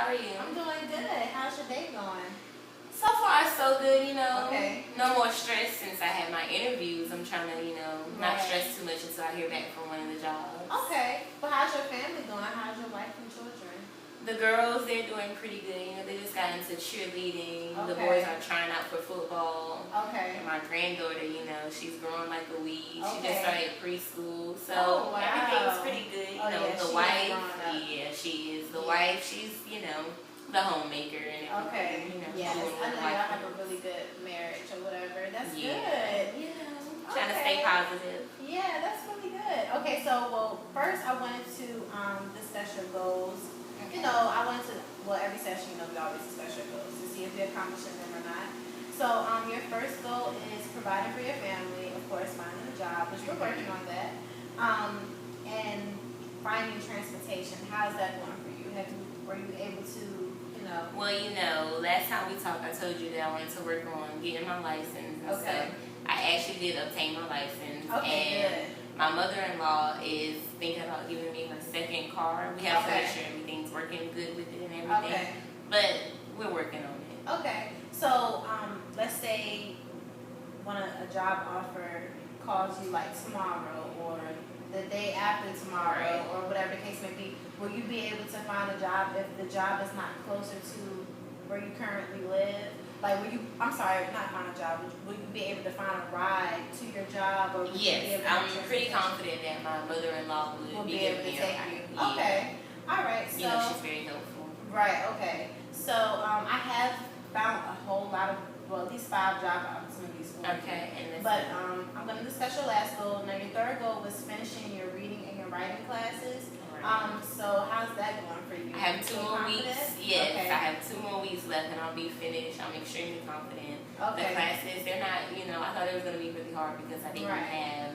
How are you? I'm doing good. How's your day going? So far, so good, Okay. No more stress since I had my interviews. I'm trying to, not Right. stress too much until I hear back from one of the jobs. Okay. But how's your family doing? How's your wife and children? The girls, they're doing pretty good. They just got into cheerleading. The Okay. boys are trying out for football. Okay. And my granddaughter, she's growing like a weed. She Okay. just started preschool. So Oh, wow. everything's pretty good. Oh, yeah, The she is wife, growing up. yeah, she is. The Yeah. wife, she's, the homemaker and Okay. everything. Yes. doing I know what y'all wife have a does. really good marriage or whatever. That's Yeah. good. Trying to stay positive. Yeah, that's really good. Okay, so first I wanted to discuss your goals. I wanted to every session, we always discuss your goals to see if you're accomplishing them or not. So your first goal is providing for your family, of course, finding a job, which we're working on that. And finding transportation. How's that going for you? Were you able to, Well, last time we talked, I told you that I wanted to work on getting my license and stuff. I actually did obtain my license. Okay, and my mother-in-law is thinking about giving me her second car. We have to make sure everything's working good with it and everything. Okay. But we're working on it. Okay. So let's say when a job offer calls you like tomorrow or the day after tomorrow or whatever the case may be, will you be able to find a job if the job is not closer to where you currently live? Like, not find a job, will you be able to find a ride to your job? Or yes, I'm pretty confident that my mother-in-law will be able to take you. Yeah. Okay, all right. So she's very helpful. Right. Okay. So I have found a whole lot of, at least 5 job opportunities for you. Okay. But I'm going to discuss your last goal. Now, your third goal was finishing your reading and your writing classes. So how's that going for you? I have 2 more weeks. Yes, okay. I have 2 more weeks left and I'll be finished. I'm extremely confident. Okay. The classes, they're not, I thought it was going to be really hard because I didn't have,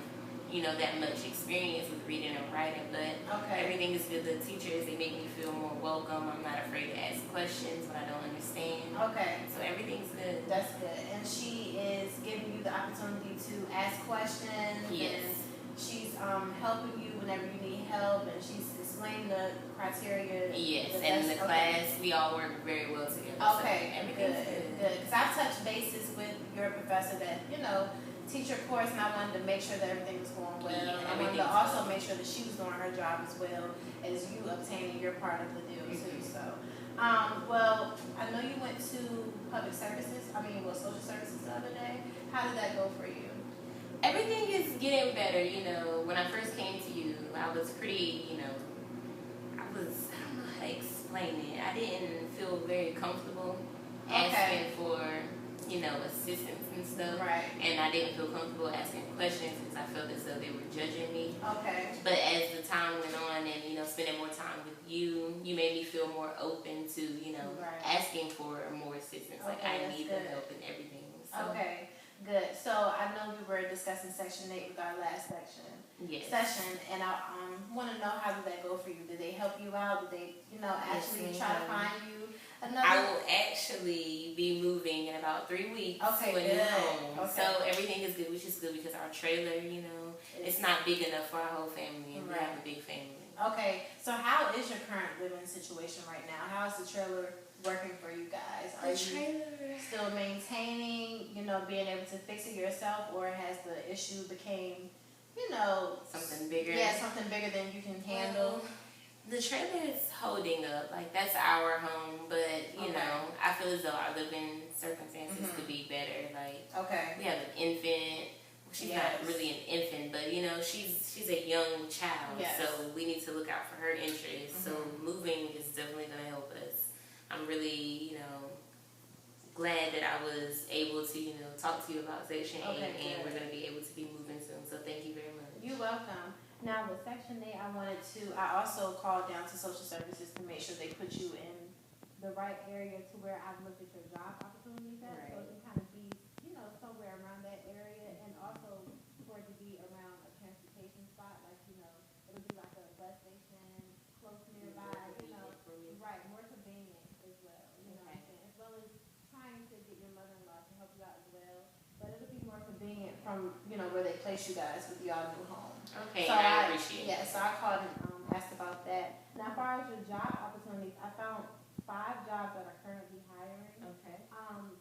that much experience with reading and writing. But everything is good. The teachers, they make me feel more welcome. I'm not afraid to ask questions when I don't understand. Okay. So everything's good. That's good. And she is giving you the opportunity to ask questions. Yes. And she's helping you whenever you need help, and she's explaining the criteria. Yes, and in the class, we all work very well together. Okay, so everything's good. Because I've touched bases with your professor that, teach your course, and I wanted to make sure that everything was going well. Yeah, I wanted to also make sure that she was doing her job as well as you obtaining your part of the deal too. So, I know you went to social services the other day. How did that go for you? Everything is getting better, When I first came to you, I was pretty, I don't know how to explain it. I didn't feel very comfortable asking for, assistance and stuff. Right. And I didn't feel comfortable asking questions because I felt as though they were judging me. Okay. But as the time went on and, spending more time with you, you made me feel more open to, asking for more assistance. Like, I need the help and everything. So. Okay. Good. So I know we were discussing Section 8 with our last session, and I want to know, how did that go for you? Did they help you out? Did they, actually try to find you another? I will actually be moving in about 3 weeks to a new home. Okay. So everything is good, which is good because our trailer, it's not big enough for our whole family, and we have a big family. Okay. So how is your current living situation right now? How is the trailer working for you guys? Are you still maintaining, being able to fix it yourself, or has the issue became, something bigger? Yeah, something bigger than you can handle. The trailer is holding up. Like, that's our home, but I feel as though our living circumstances could be better. Like, we have an infant. She's not really an infant, but she's a young child, so we need to look out for her interests. So moving is definitely going to help us. I'm really, glad that I was able to, talk to you about Section 8, and we're going to be able to be moving soon. So thank you very much. You're welcome. Now with Section 8, I also called down to social services to make sure they put you in the right area to where I've looked at your job opportunities at, so it can kind of be, somewhere around that area, and also for it to be around a transportation spot, like, it'll be like a bus station close nearby, right, more convenient as well, as well as trying to get your mother-in-law to help you out as well, but it'll be more convenient from, where they place you guys with y'all new home. Okay, So I appreciate it. Yeah, so I called and asked about that. Now, as far as your job opportunities, I found 5 jobs that are currently hiring. Okay.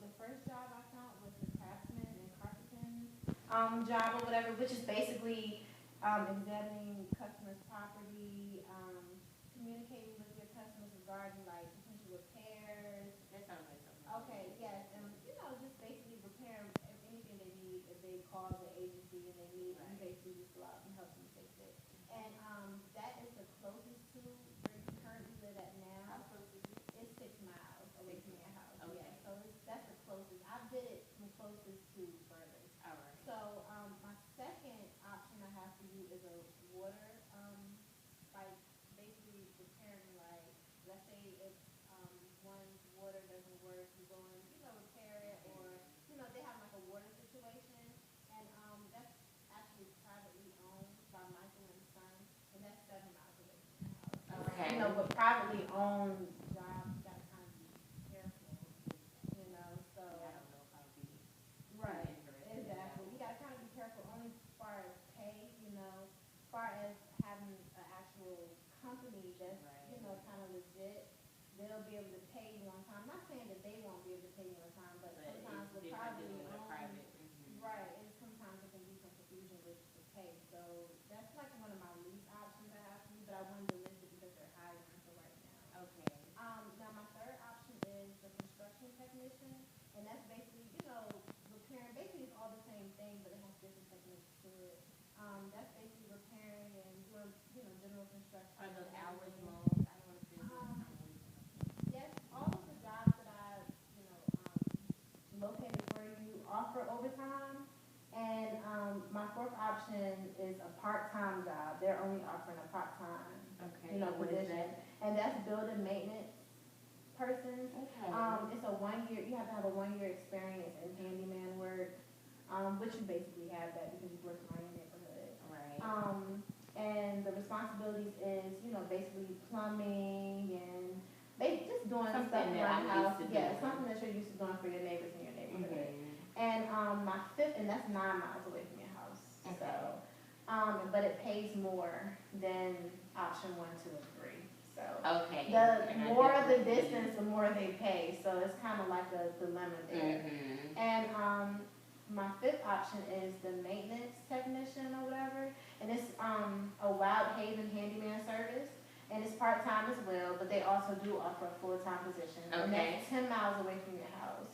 The first job I found was the craftsman and carpenter job or whatever, which is basically examining customers' property, communicating with your customers regarding like potential repairs. That sounds like something. Okay, yes, and just basically repairing anything they need if they call the agency and they need, you basically just go out and help them fix it. And that is the closest to where you currently live at now. How close is it? It's 6 miles away from your house. Okay. Yeah, so that's the closest. I did it from closest to furthest. All right. So my second option I have for you is a water, like basically repairing, like let's say if one water doesn't work, you go and repair it, or they have like a water situation, and that's actually privately owned by Michael and Son, and that's 7 miles away from your house. Okay. But privately owned jobs, you gotta kind of be careful, so. I don't know if I'll be Right, interested. exactly. You gotta kind of be careful only as far as pay, as far as having an actual company that's, kind of legit. They'll be able to pay you on time. Not saying that they won't be able to pay you on time, but sometimes with privately owned, right, and sometimes it can be some confusion with the pay. So that's like one of my least options I have for you, but I wanted to list it because they're hiring for right now. Okay. Now my third option is the construction technician, and that's basically, repairing. Basically, it's all the same thing, but it has different techniques to it. That's basically repairing and doing, general construction. Are those hours long? I don't want to feel yes, all of the jobs that I, located for you offer overtime. And my fourth option is a part-time job. They're only offering a part-time, position. And that's building maintenance person. Okay. It's a 1 year. You have to have a 1 year experience in handyman work, which you basically have that because you work around your neighborhood. Right. And the responsibilities is, basically plumbing and just doing something stuff around the house. Yeah, doing. something that you're used to doing for your neighbors in your neighborhood. Mm-hmm. And my fifth, and that's 9 miles away from your house. Okay. So, but it pays more than option 1, 2, and 3. So okay. the more the distance, the more they pay. So it's kind of like a dilemma there. Mm-hmm. And my fifth option is the maintenance technician or whatever, and it's a Wild Haven handyman service, and it's part-time as well, but they also do offer a full-time position. Okay. And that's 10 miles away from your house.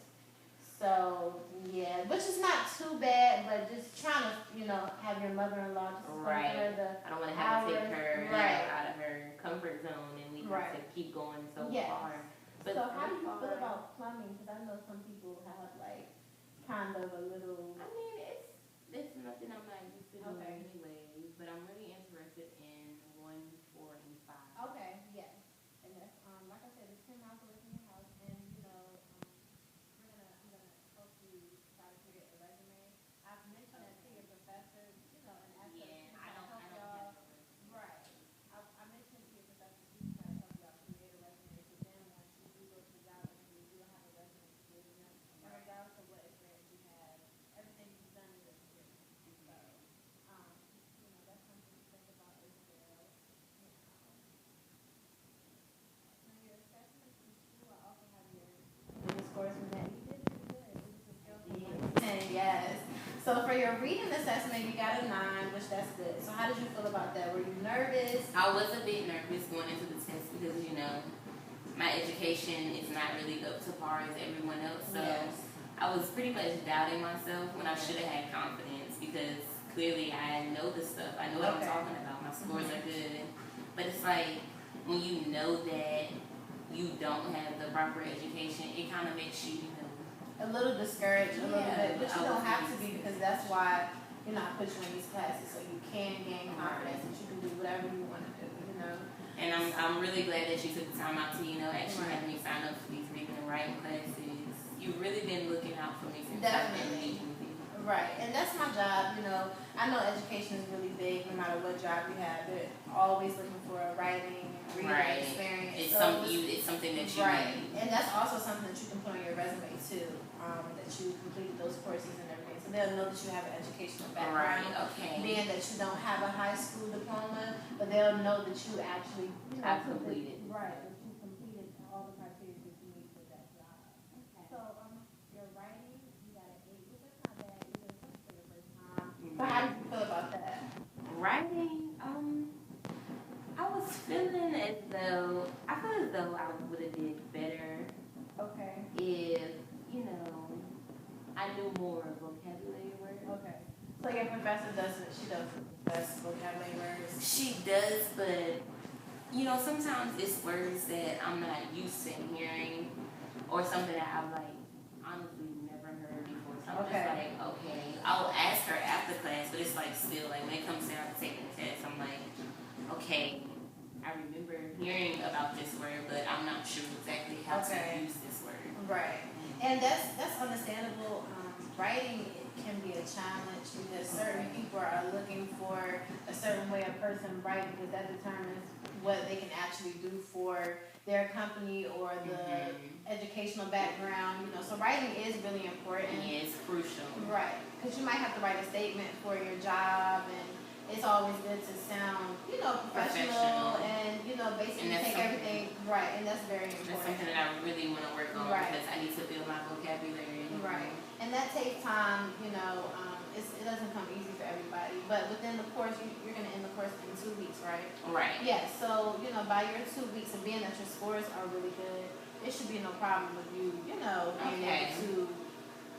So yeah, which is not too bad, but just trying to have your mother-in-law just right. the I don't want to have to take her right. out of her comfort zone, and we have to keep going so far. But so how do you feel about plumbing? Because I know some people have like kind of a little. I mean, it's nothing I'm not used to doing Okay. anyway, but I'm really interested in 1, 4, and 5. Okay, yes, and that's like I said, it's 10 miles away from your house, and I'm gonna help you try to create a resume. I've mentioned that to your professor, and ask her to help y'all. Right. I mentioned to your professor to try to help y'all create a resume, so then once you do go to the job interview, you will have a resume to give them, and regardless of what experience you have, everything you've done is experience. So, that's something to think about as well. On your assessments in school, I also have your scores from that. You did pretty good. It was a scale from 1 to 10, yes. So for your reading assessment, you got a 9, which that's good. So how did you feel about that? Were you nervous? I was a bit nervous going into the test because, my education is not really up to par as everyone else. So I was pretty much doubting myself when I should have had confidence because clearly I know the stuff. I know what I'm talking about. My scores are good. But it's like when you know that you don't have the proper education, it kind of makes you, a little discouraged a little bit, but you don't have to be because that's why I put you in these classes so you can gain confidence that you can do whatever you want to do. And I'm really glad that you took the time out to actually have me sign up for these reading and writing classes. You've really been looking out for me since I've been meeting with you. Right, and that's my job. I know education is really big. No matter what job you have, they're always looking for a writing, reading experience. It's something that you need. And that's also something that you can put on your resume too. That you completed those courses and everything, so they'll know that you have an educational background. Right. Okay. Being that you don't have a high school diploma, but they'll know that you actually have completed. Right, that you completed all the criteria that you need for that job. Okay. So your writing, you got an 8, which that's not bad either, especially for your first time. So how do you feel about that? Writing, I was feeling as though I would have did better. Okay. If I knew more vocabulary words. Okay. So your professor does best vocabulary words? She does, but sometimes it's words that I'm not used to hearing, or something that I've honestly never heard before. So I'm just okay. I'll ask her after class, but it's still when it comes down to taking the test, I'm okay, I remember hearing about this word, but I'm not sure exactly how to use this word. Right. And that's understandable. Writing can be a challenge because certain people are looking for a certain way a person writes because that determines what they can actually do for their company or the educational background. So writing is really important. Yeah, it's crucial. Right. Because you might have to write a statement for your job, and it's always good to sound, professional and, basically take everything right. And that's very important. That's something that I really want to work on because I need to build my vocabulary. Right. And that takes time, it doesn't come easy for everybody. But within the course, you're going to end the course in 2 weeks, right? Right. Yeah. So, by your 2 weeks of being that your scores are really good, it should be no problem with you, being able to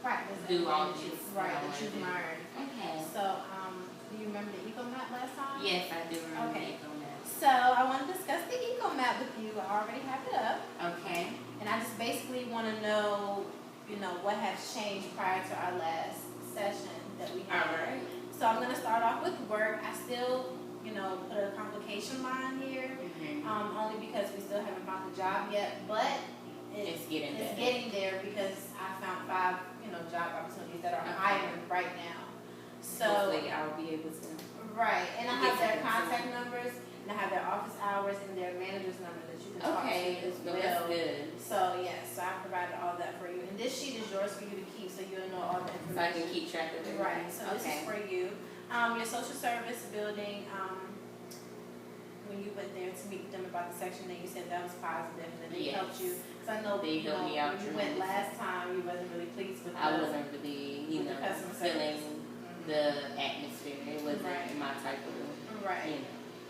practice. Do all this. Right, that you've learned. Okay. So, do you remember the eco map last time? Yes, I do remember the eco map. So, I want to discuss the eco map with you. I already have it up. Okay. And I just basically want to know, what has changed prior to our last session that we had. All right. So I'm going to start off with work. I still, put a complication line here, only because we still haven't found the job yet, but it's getting there because I found 5, job opportunities that are hiring right now. So hopefully I'll be able to. Right, and I have their contact numbers, and I have their office hours and their manager's number that you can talk to as well. That's good. So yes, so I provided all that for you, and this sheet is yours for you to keep, so you'll know all the information. So I can keep track of it. Right. So this is for you. Your social service building. When you went there to meet them about the section, that you said that was positive, and they helped you. Because I know they helped me out. When you went last time, you wasn't really pleased with. I wasn't really, feeling the atmosphere. It wasn't my type of. Right.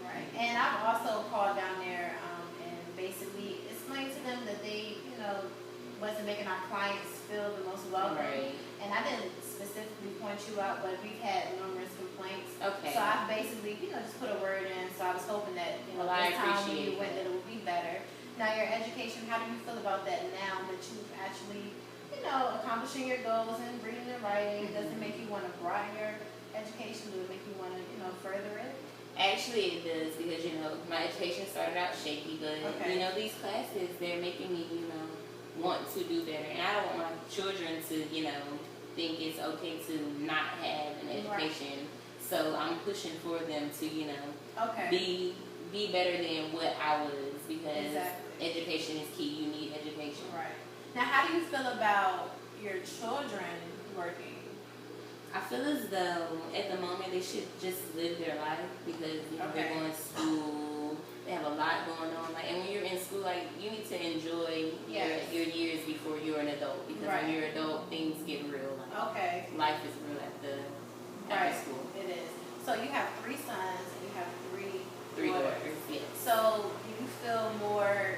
Right. And I've also called down there and basically explained to them that they, wasn't making our clients feel the most welcome. Right. And I didn't specifically point you out, but we've had numerous complaints. Okay. So I basically, just put a word in. So I was hoping that, this time when you went, that it would be better. Now, your education, how do you feel about that now that you've actually, accomplishing your goals and reading and writing? Does it make you want to broaden your education? Does it make you want to, further it? Actually, it does because, my education started out shaky, but, these classes, they're making me, want to do better. And I don't want my children to, think it's okay to not have an education. Right. So I'm pushing for them to, be better than what I was because education is key. You need education. Right. Now, how do you feel about your children working? I feel as though at the moment they should just live their life because they're going to school. They have a lot going on. And when you're in school, you need to enjoy your years before you're an adult because when you're an adult, things get real. Life is real after school. It is. So you have 3 sons and you have 3 daughters. Yes. So do you feel more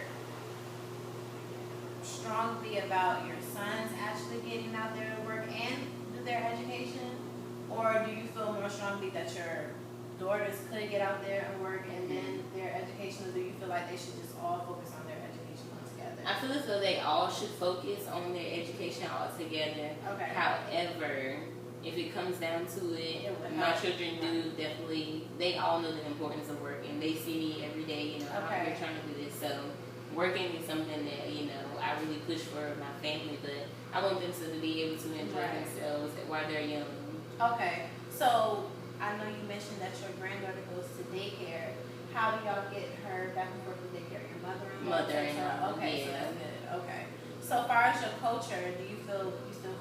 strongly about your sons actually getting out there to work and do their education, or do you feel more strongly that your daughters could get out there and work and then their education, or do you feel like they should just all focus on their education altogether? I feel as though they all should focus on their education altogether. However, if it comes down to it, my children do definitely, they all know the importance of working. They see me every day, I'm here trying to do this. So working is something that, I really push for my family, but I want them to be able to enjoy themselves while they're young. Okay. So I know you mentioned that your granddaughter goes to daycare. How do y'all get her back and forth to daycare? Your mother-in-law? Mother-in-law. Okay, so that's good. Okay. So as far as your culture, do you still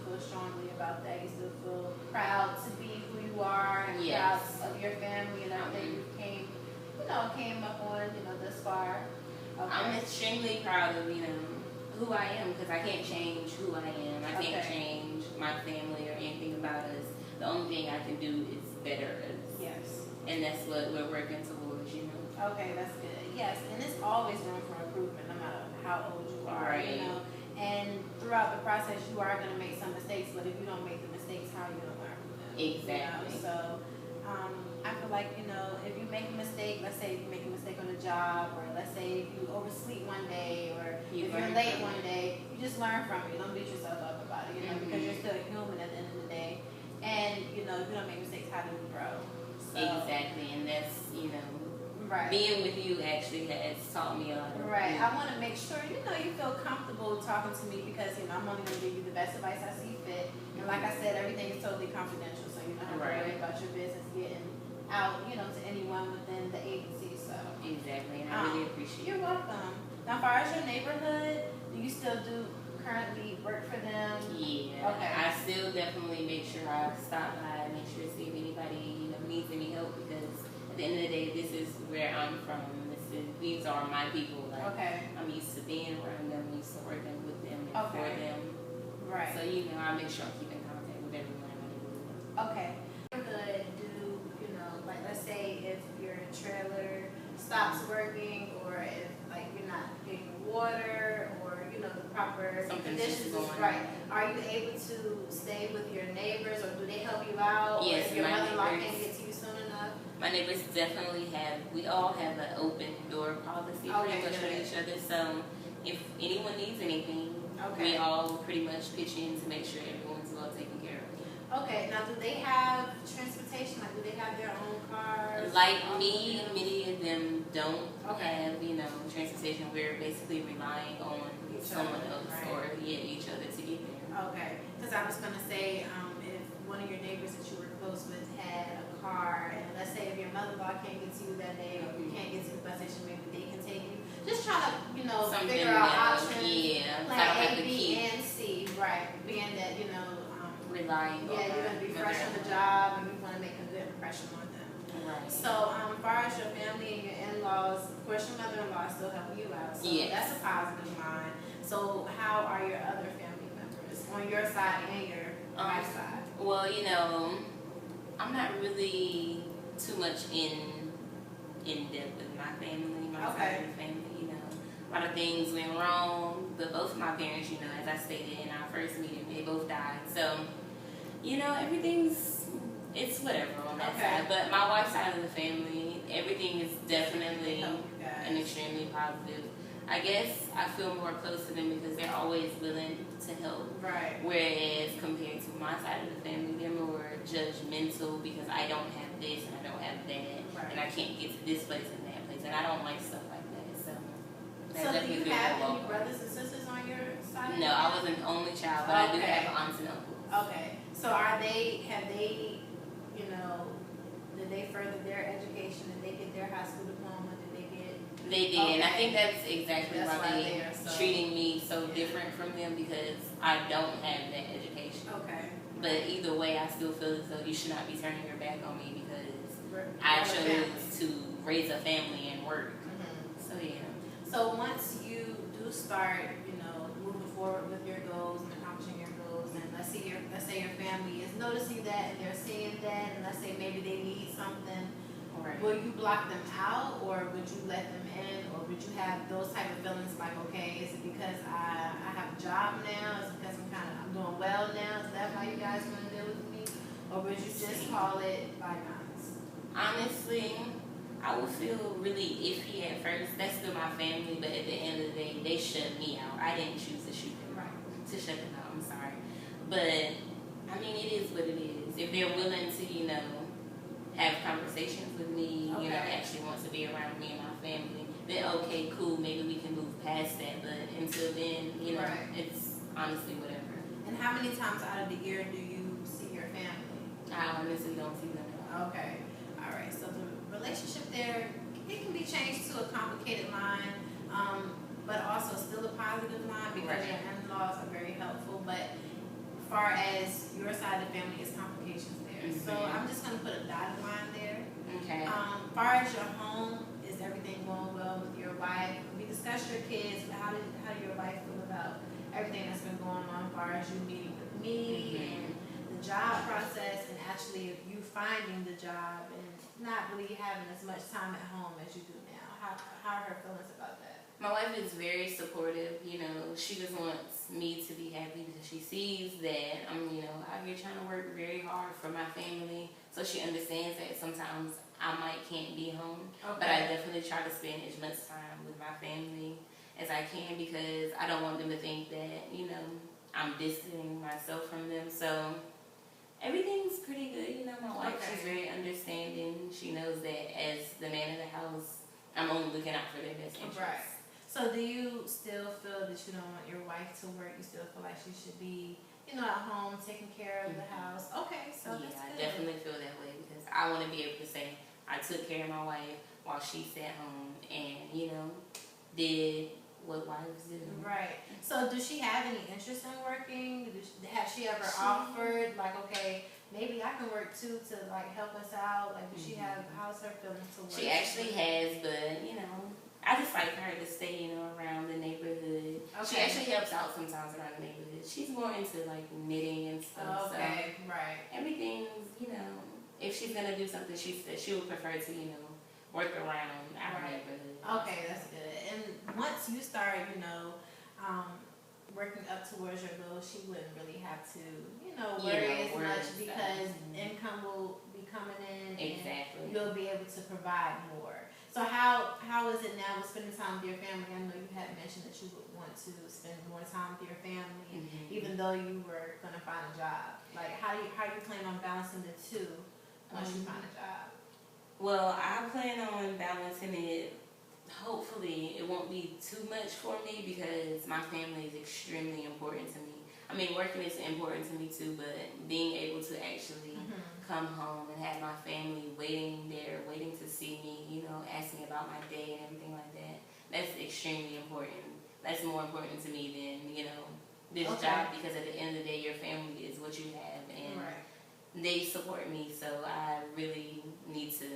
feel strongly about that? You still feel proud to be who you are and proud of your family and everything you came up on, thus far? I'm extremely proud of, who I am, because I can't change who I am. I can't change my family or anything about us. The only thing I can do is better us. Yes. And that's what we're working towards, Okay, that's good. Yes, and it's always room for improvement, no matter how old you are, right. And throughout the process, you are going to make some mistakes, but if you don't make the mistakes, how are you going to learn from them? Exactly. So, I feel like, if you make a mistake, let's say if you make a mistake on a job, or let's say if you oversleep one day, or if you're late one day, you just learn from it. You don't beat yourself up about it, because you're still a human at the end of the day. And, if you don't make mistakes, how do you grow? So, exactly, and that's, right. Being with you actually has taught me a lot. Right. I want to make sure, you feel comfortable talking to me, because, I'm only going to give you the best advice I see fit. And like I said, everything is totally confidential, so you don't have to worry about your business getting out, to anyone within the agency. So exactly, and I really appreciate it. You're welcome. Now, as far as your neighborhood, do you still currently work for them? Yeah. Okay. I still definitely make sure I stop by, make sure to see if anybody, needs any help, because at the end of the day, this is where I'm from. These are my people. Like, I'm used to being around them, I'm used to working with them and for them. Right. So, I make sure I keep in contact with everyone. Okay. Like, let's say if your trailer stops working, or if, like, you're not getting water, or, the proper conditions is right. Are you able to stay with your neighbors, or do they help you out? Yes, or if your mother-in-law can't get to you soon enough? My neighbors definitely we all have an open door policy pretty much for each other. So if anyone needs anything, we all pretty much pitch in to make sure everyone's well taken care of. Okay, now do they have transportation? Like, do they have their own cars? Like me, many of them don't have, transportation. We're basically relying on someone else or each other to get there. Okay, because I was going to say, if one of your neighbors that you were close with had a car, and let's say if your mother-in-law can't get to you that day, or you can't get to the bus station, maybe they can take you. Just trying to, figure out options. Yeah, plan A, B, and C. Right, being that, relying on you're going to be fresh on the job, and you want to make a good impression on them. Right. So, as far as your family and your in-laws, of course, your mother-in-law is still helping you out. So, that's a positive line. So, how are your other family members on your side and your wife's side? Well, I'm not really too much in depth with my family, my side of the family. A lot of things went wrong, but both of my parents, as I stated in our first meeting, they both died. So, it's whatever on that side. But my wife's side of the family, everything is definitely an extremely positive. I guess I feel more close to them because they're always willing to help. Right. Whereas compared to my side of the family, they're more judgmental because I don't have this and I don't have that, and I can't get to this place and that place, and I don't like stuff like that. So do you have any brothers and sisters on your side? No, I was an only child, but I do have aunts and uncles. Okay. So have they, did they further their education? Did they get their high school diploma? Did they get? They did, and I think that's exactly why they're treating me so different from them, because I don't have that education. Okay. But either way, I still feel as though you should not be turning your back on me, because I chose to raise a family and work. So So once you do start, moving forward with your goals and accomplishing your goals, and let's say your family is noticing that and they're seeing that, and let's say maybe they need something, will you block them out, or would you let them in, or would you have those type of feelings like, okay, is it because I have a job now? Is it because I'm doing well now? Is that how you guys want to deal with me, or would you just call it bygones? Honestly, I would feel really iffy at first. That's still my family, but at the end of the day, they shut me out. I didn't choose to shut them out. I'm sorry. But, it is what it is. If they're willing to, have conversations with me, actually wants to be around me and my family, then okay, cool, maybe we can move past that. But until then, it's honestly whatever. And how many times out of the year do you see your family? I honestly don't see them at all. Okay. All right. So the relationship there, it can be changed to a complicated line, but also still a positive line, because your in-laws are very helpful. But as far as your side of the family, is complications there. So I'm just going to put a dotted line there. Okay. As far as your home, is everything going well with your wife? We discussed your kids, but how did your wife feel about everything that's been going on as far as you meeting with me and the job process and actually you finding the job and not really having as much time at home as you do now? How are her feelings about that? My wife is very supportive. You know, she just wants me to be happy because she sees that I'm, you know, out here trying to work very hard for my family. So she understands that sometimes I can't be home, but I definitely try to spend as much time with my family as I can because I don't want them to think that, you know, I'm distancing myself from them. So everything's pretty good. You know, my wife, she's very understanding. She knows that as the man of the house, I'm only looking out for their best interests. Right. So do you still feel that you don't want your wife to work? You still feel like she should be, you know, at home taking care of the house? Okay, so yeah, that's good. I definitely feel that way because I want to be able to say I took care of my wife while she sat home and, you know, did what wives do. Right. So does she have any interest in working? Has she ever offered, like, okay, maybe I can work too to, like, help us out? Like, does she have, how's her feelings to work? She actually has, but, you know, I just like her to stay, you know, around the neighborhood. She actually helps out sometimes around the neighborhood. She's more into, like, knitting and stuff. Okay, so right. everything's, you know, if she's going to do something, she would prefer to, you know, work around our neighborhood. Okay, that's good. And once you start, you know, working up towards your goals, she wouldn't really have to, you know, worry as much because income will be coming in and you'll be able to provide more. So how is it now with spending time with your family? I know you had mentioned that you would want to spend more time with your family, even though you were going to find a job. Like, how you plan on balancing the two once you find a job? Well, I plan on balancing it. Hopefully, it won't be too much for me because my family is extremely important to me. I mean, working is important to me too, but being able to actually come home and have my family waiting there, waiting to see me, you know, asking about my day and everything like that, that's extremely important. That's more important to me than, you know, this job because at the end of the day, your family is what you have and they support me, so I really need to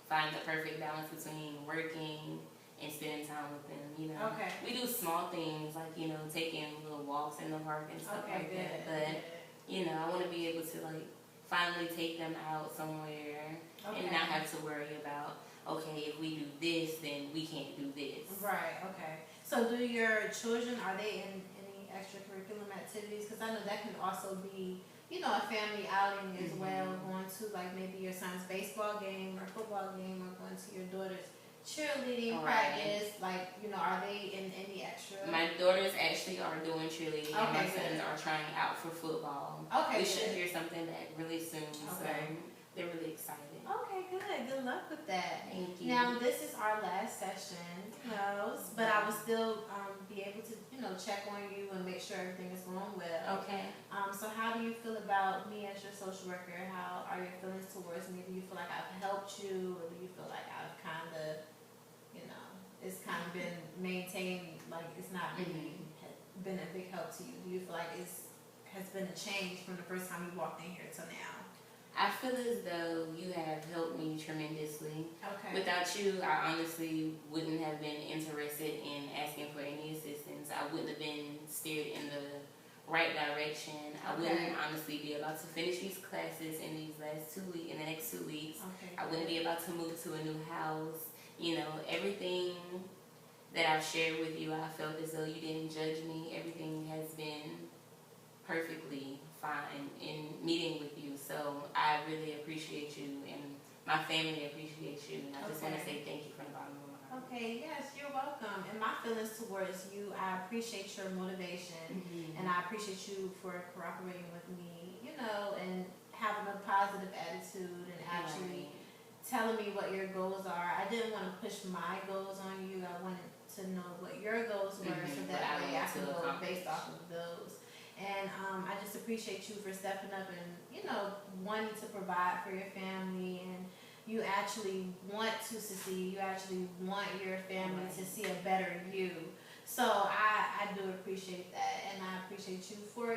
find the perfect balance between working and spending time with them, you know. We do small things like, you know, taking little walks in the park and stuff like that. But, you know, I want to be able to, like, finally take them out somewhere and not have to worry about, okay, if we do this, then we can't do this. Right, okay. So do your children, are they in any extracurricular activities? Because I know that can also be, you know, a family outing as well, going to, like, maybe your son's baseball game or football game or going to your daughter's cheerleading practice. Like, you know, are they in any extra? My daughters actually are doing cheerleading and my sons are trying out for football. We should hear something back really soon, so they're really excited. Okay, good. Good luck with that. Thank you. Now, this is our last session, but I will still be able to, you know, check on you and make sure everything is going well. Okay. So how do you feel about me as your social worker? How are your feelings towards me? Do you feel like I've helped you, or do you feel like I've kind of, you know, it's kind of been maintained, like it's not really been a big help to you? Do you feel like has been a change from the first time you walked in here till now? I feel as though you have helped me tremendously. Without you, I honestly wouldn't have been interested in asking for any assistance. I wouldn't have been steered in the right direction. I wouldn't honestly be about to finish these classes in these in the next 2 weeks. I wouldn't be about to move to a new house. You know, everything that I've shared with you, I felt as though you didn't judge me. Everything has been perfectly fine in meeting with you. So I really appreciate you and my family appreciates you. And I just want to say thank you from the bottom of my heart. Okay, yes, you're welcome. And my feelings towards you, I appreciate your motivation and I appreciate you for cooperating with me, you know, and having a positive attitude and actually telling me what your goals are. I didn't want to push my goals on you. I wanted to know what your goals were so that way I can go based off of those. And I just appreciate you for stepping up and, you know, wanting to provide for your family, and you actually want to succeed. You actually want your family to see a better you. So I I do appreciate that, and I appreciate you for,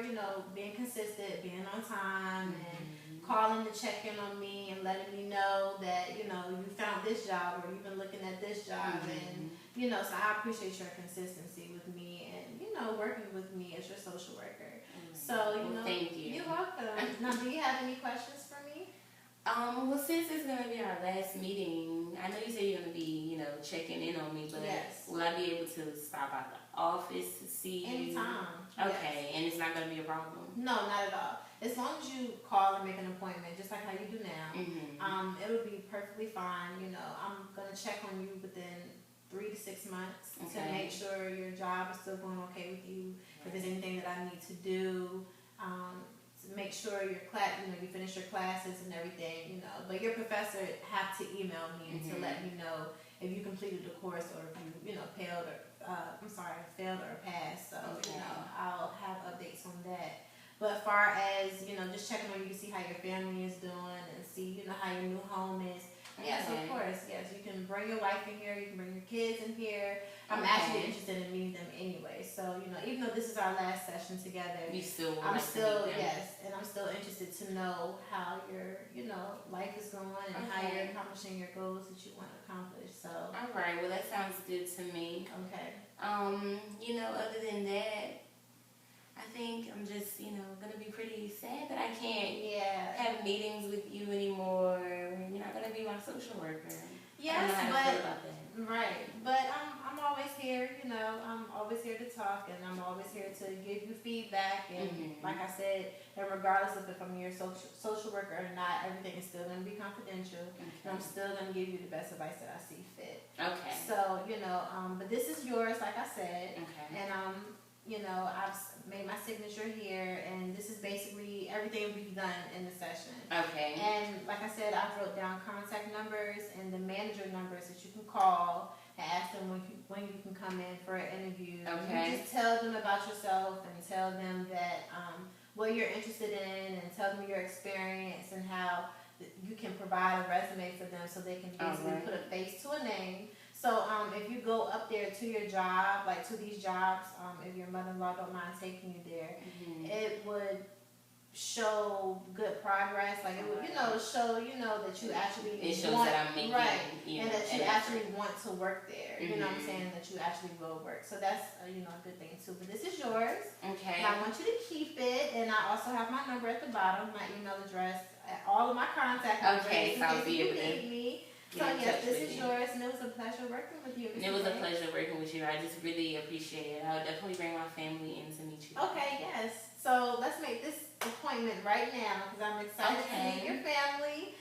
being consistent, being on time, and calling to check in on me and letting me know that, you found this job or you've been looking at this job. And, so I appreciate your consistency with me and, working with me as your social worker. So, thank you. You're welcome. Now, do you have any questions for me? Well, since it's going to be our last meeting, I know you said you're going to be, checking in on me, but will I be able to stop by the office to see you? Anytime. Okay, and it's not going to be a problem? No, not at all. As long as you call and make an appointment, just like how you do now, it'll be perfectly fine. I'm going to check on you within 3 to 6 months to make sure your job is still going okay with you. If there's anything that I need to do, to make sure your class, you finish your classes and everything, But your professor have to email me to let me know if you completed the course or if you, failed or passed. So, I'll have updates on that. But as far as, just checking on you to see how your family is doing and see, how your new home is. Yes, of course. Yes, you can bring your wife in here. You can bring your kids in here. I'm actually interested in meeting them anyway. So, even though this is our last session together, you still I'm still interested to know how your, life is going and how you're accomplishing your goals that you want to accomplish. So. All right. Well, that sounds good to me. Okay. Other than that, I think I'm just, going to be pretty sad that I can't have meetings with you anymore. You're not going to be my social worker. Yes, I don't know how to feel about that. Right. But I'm always here, I'm always here to talk, and I'm always here to give you feedback. And like I said, and regardless of if I'm your social worker or not, everything is still going to be confidential. And I'm still going to give you the best advice that I see fit. Okay. So, but this is yours, like I said. Okay. And, I've made my signature here, and this is basically everything we've done in the session. Okay. And like I said, I wrote down contact numbers and the manager numbers that you can call and ask them when you can come in for an interview. Okay. You just tell them about yourself and tell them that what you're interested in, and tell them your experience and how you can provide a resume for them so they can basically put a face to a name. So if you go up there to your job, like to these jobs, if your mother-in-law don't mind taking you there, it would show good progress. Like it would, show, that you actually it shows want, that I'm making, and that you actually want to work there. You know what I'm saying? That you actually will work. So that's, a good thing too. But this is yours. Okay. And I want you to keep it. And I also have my number at the bottom, my email address, all of my contact numbers. Okay, so I'll be able to need me. So yes, this is yours, and it was a pleasure working with you. It was a pleasure working with you. I just really appreciate it. I would definitely bring my family in to meet you. Okay, yes. So let's make this appointment right now because I'm excited to meet your family.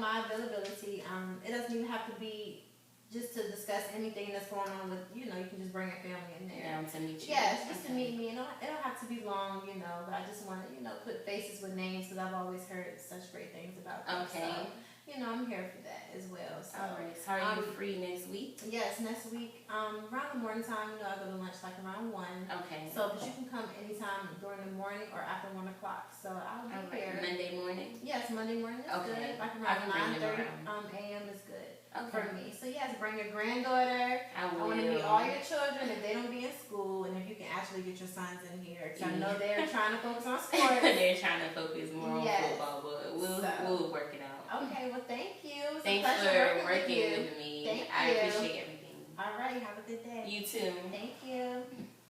My availability. It doesn't even have to be just to discuss anything that's going on with, you can just bring your family in there. To meet you. Yes, just to meet me. And it don't have to be long, but I just want to, put faces with names because I've always heard such great things about them. Okay. So, I'm here for that as well. So, all right. So are you free next week? Yes, next week. Around the morning time, I go to lunch like around 1. Okay. So, but you can come anytime during the morning or after 1 o'clock. So I'll be here. Monday morning? Yes, Monday morning is good. Like around 9:30 a.m. is good for me. So yes, bring your granddaughter. I want to meet all your children if they don't be in school, and if you can actually get your sons in here. Because I know they're trying to focus on sports. They're trying to focus more on football, but we'll work it out. Okay, well thank you. Thanks for working with me. Thank you. I appreciate everything. All right, have a good day. You too. Thank you.